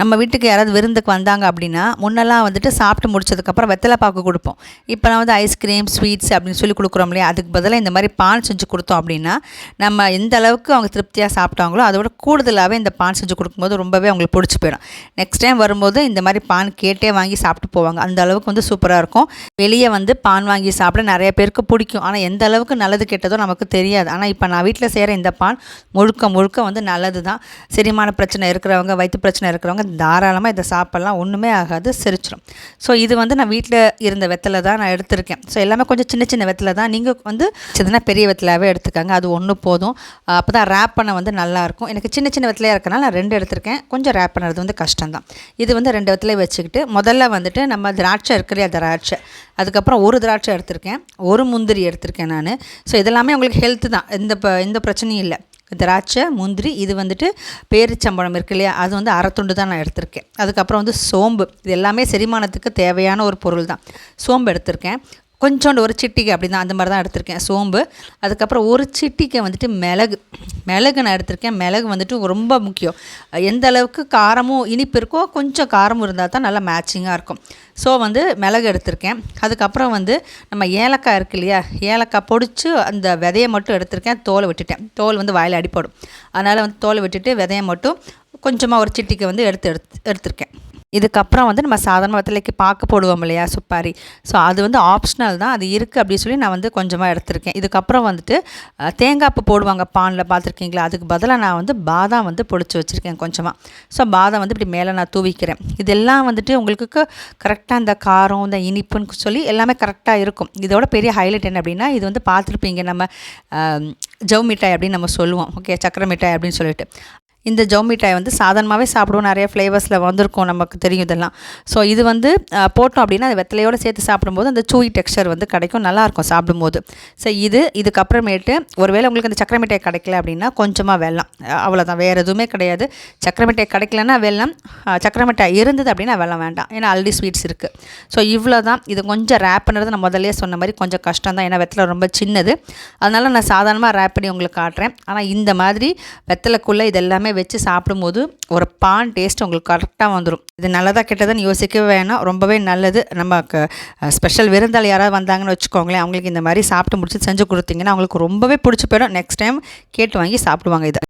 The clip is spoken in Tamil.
நம்ம வீட்டுக்கு யாராவது விருந்துக்கு வந்தாங்க அப்படின்னா முன்னெல்லாம் வந்துட்டு சாப்பிட்டு முடிச்சதுக்கப்புறம் வெத்தலை பாக்கு கொடுப்போம். இப்போலாம் வந்து ஐஸ்கிரீம் ஸ்வீட்ஸ் அப்படின்னு சொல்லி கொடுக்குறோம் இல்லையா, அதுக்கு பதிலாக இந்த மாதிரி பான் செஞ்சு கொடுத்தோம் அப்படின்னா நம்ம எந்த அளவுக்கு அவங்க திருப்தியாக சாப்பிட்டாங்களோ அதோட கூடுதலாகவே இந்த பான் செஞ்சு கொடுக்கும்போது ரொம்பவே அவங்களுக்கு பிடிச்சி போயிடும். நெக்ஸ்ட் டைம் வரும்போது இந்த மாதிரி பான் கேட்டே வாங்கி சாப்பிட்டு போவாங்க. அந்த அளவுக்கு வந்து சூப்பராக இருக்கும். வெளியே வந்து பான் வாங்கி சாப்பிட நிறைய பேருக்கு பிடிக்கும். ஆனால் எந்த அளவுக்கு நல்லது கெட்டதோ நமக்கு தெரியாது. ஆனால் இப்போ நான் வீட்டில் செய்கிற இந்த பான் முழுக்க முழுக்க வந்து நல்லது தான். செரிமான பிரச்சனை இருக்கிறவங்க, வயிற்று பிரச்சனை இருக்கிறவங்க தாராளமாக இதை சாப்பிட்லாம், ஒன்றுமே ஆகாது, செரிச்சிடும். ஸோ இது வந்து நான் வீட்டில் இருந்த வெத்தலை தான் நான் எடுத்திருக்கேன். ஸோ எல்லாமே கொஞ்சம் சின்ன சின்ன வெத்தலை தான். நீங்கள் வந்து சின்ன பெரிய வெத்தலையாகவே எடுத்துக்காங்க, அது ஒன்று போதும். அப்போ தான் ரேப் பண்ண வந்து நல்லாயிருக்கும். எனக்கு சின்ன சின்ன வெத்தலையாக இருக்கனால நான் 2 எடுத்திருக்கேன். கொஞ்சம் ரேப் பண்ணுறது வந்து கஷ்டம்தான். இது வந்து 2 வெத்தலை வச்சுக்கிட்டு முதல்ல வந்துட்டு நம்ம திராட்சை இருக்கிற திராட்சை, அதுக்கப்புறம் ஒரு திராட்சை எடுத்திருக்கேன், ஒரு முந்திரி எடுத்திருக்கேன் நான். ஸோ இதெல்லாமே உங்களுக்கு ஹெல்த்து தான், எந்த பிரச்சனையும் இல்லை. திராட்சை, முந்திரி, இது வந்துட்டு பேரிச்சம்பழம் இருக்கு இல்லையா, அது வந்து 1/2 துண்டு தான் நான் எடுத்திருக்கேன். அதுக்கப்புறம் வந்து சோம்பு, இது எல்லாமே செரிமானத்துக்கு தேவையான ஒரு பொருள் தான். சோம்பு எடுத்திருக்கேன், கொஞ்சோண்டு ஒரு சிட்டிகை அப்படி தான், அந்த மாதிரி தான் எடுத்திருக்கேன் சோம்பு. அதுக்கப்புறம் ஒரு சிட்டிகை வந்துட்டு மிளகு நான் எடுத்திருக்கேன். மிளகு வந்துட்டு ரொம்ப முக்கியம். எந்த அளவுக்கு காரமும் இனிப்பு இருக்கோ கொஞ்சம் காரமும் இருந்தால் தான் நல்லா மேட்சிங்காக இருக்கும். ஸோ வந்து மிளகு எடுத்திருக்கேன். அதுக்கப்புறம் வந்து நம்ம ஏலக்காய் இருக்கு இல்லையா, ஏலக்காய் பொடிச்சு அந்த விதையை மட்டும் எடுத்திருக்கேன். தோலை விட்டுட்டேன், தோல் வந்து வாயில் அடிப்படும். அதனால் வந்து தோலை விட்டுட்டு விதையை மட்டும் கொஞ்சமாக ஒரு சிட்டிகை வந்து எடுத்திருக்கேன். இதுக்கப்புறம் வந்து நம்ம சாதாரண வெத்தலைக்கு பாக்கு போடுவோம் இல்லையா, சுப்பாரி. ஸோ அது வந்து ஆப்ஷனல் தான், அது இருக்குது அப்படின்னு சொல்லி நான் வந்து கொஞ்சமாக எடுத்திருக்கேன். இதுக்கப்புறம் வந்துட்டு தேங்காய் பூ போடுவாங்க பானில், பார்த்துருக்கீங்களா? அதுக்கு பதிலாக நான் வந்து பாதாம் வந்து பொடிச்சு வச்சுருக்கேன் கொஞ்சமாக. ஸோ பாதாம் வந்து இப்படி மேலே நான் தூவிக்கிறேன். இதெல்லாம் வந்துட்டு உங்களுக்கு கரெக்டாக இந்த காரம், இந்த இனிப்புன்னு சொல்லி எல்லாமே கரெக்டாக இருக்கும். இதோட பெரிய ஹைலைட் என்ன அப்படின்னா, இது வந்து பார்த்துருப்பீங்க, நம்ம ஜவ் மிட்டாய் அப்படின்னு நம்ம சொல்லுவோம், ஓகே, சக்கரை மிட்டாய் அப்படின்னு சொல்லிட்டு. இந்த ஜவ் மிட்டாய் வந்து சாதாரணமாகவே சாப்பிடுவோம், நிறைய ஃப்ளேவர்ஸில் வந்திருக்கும், நமக்கு தெரியும் இதெல்லாம். ஸோ இது வந்து போட்டோம் அப்படின்னா அது வெத்தலையோடு சேர்த்து சாப்பிடும்போது அந்த சூய் டெக்ஸ்சர் வந்து கிடைக்கும், நல்லாயிருக்கும் சாப்பிடும்போது. ஸோ இதுக்கப்புறமேட்டு ஒருவேளை உங்களுக்கு அந்த சக்கரை மிட்டாய் கிடைக்கல அப்படின்னா கொஞ்சமாக வெல்லம், அவ்வளோதான், வேறு எதுவுமே கிடையாது. சக்கரை மிட்டாய் கிடைக்கலன்னா வெல்லம், சக்கரை மிட்டாய் இருந்தது அப்படின்னா வெல்லம் வேண்டாம், ஏன்னா ஆல்ரெடி ஸ்வீட்ஸ் இருக்குது. ஸோ இவ்வளோ தான். இது கொஞ்சம் ரேப் பண்ணுறது நான் முதல்லே சொன்ன மாதிரி கொஞ்சம் கஷ்டம் தான், ஏன்னா வெத்தலை ரொம்ப சின்னது. அதனால் நான் சாதாரணமாக ரேப் பண்ணி உங்களுக்கு காட்டுறேன். ஆனால் இந்த மாதிரி வெத்தலைக்குள்ளே இதெல்லாமே வச்சு சாப்பிடும்போது ஒரு பான் டேஸ்ட் உங்களுக்கு கரெக்டாக வந்துடும். இது நல்லதாக கெட்டதுன்னு யோசிக்கவே வேணாம், ரொம்பவே நல்லது. நமக்கு ஸ்பெஷல் விருந்தாளி யாராவது வந்தாங்கன்னு வச்சுக்கோங்களேன், அவங்களுக்கு இந்த மாதிரி சாப்பிட்டு முடிச்சு செஞ்சு கொடுத்தீங்கன்னா அவங்களுக்கு ரொம்பவே பிடிச்சி போயிடும். நெக்ஸ்ட் டைம் கேட்டு வாங்கி சாப்பிடுவாங்க இதை.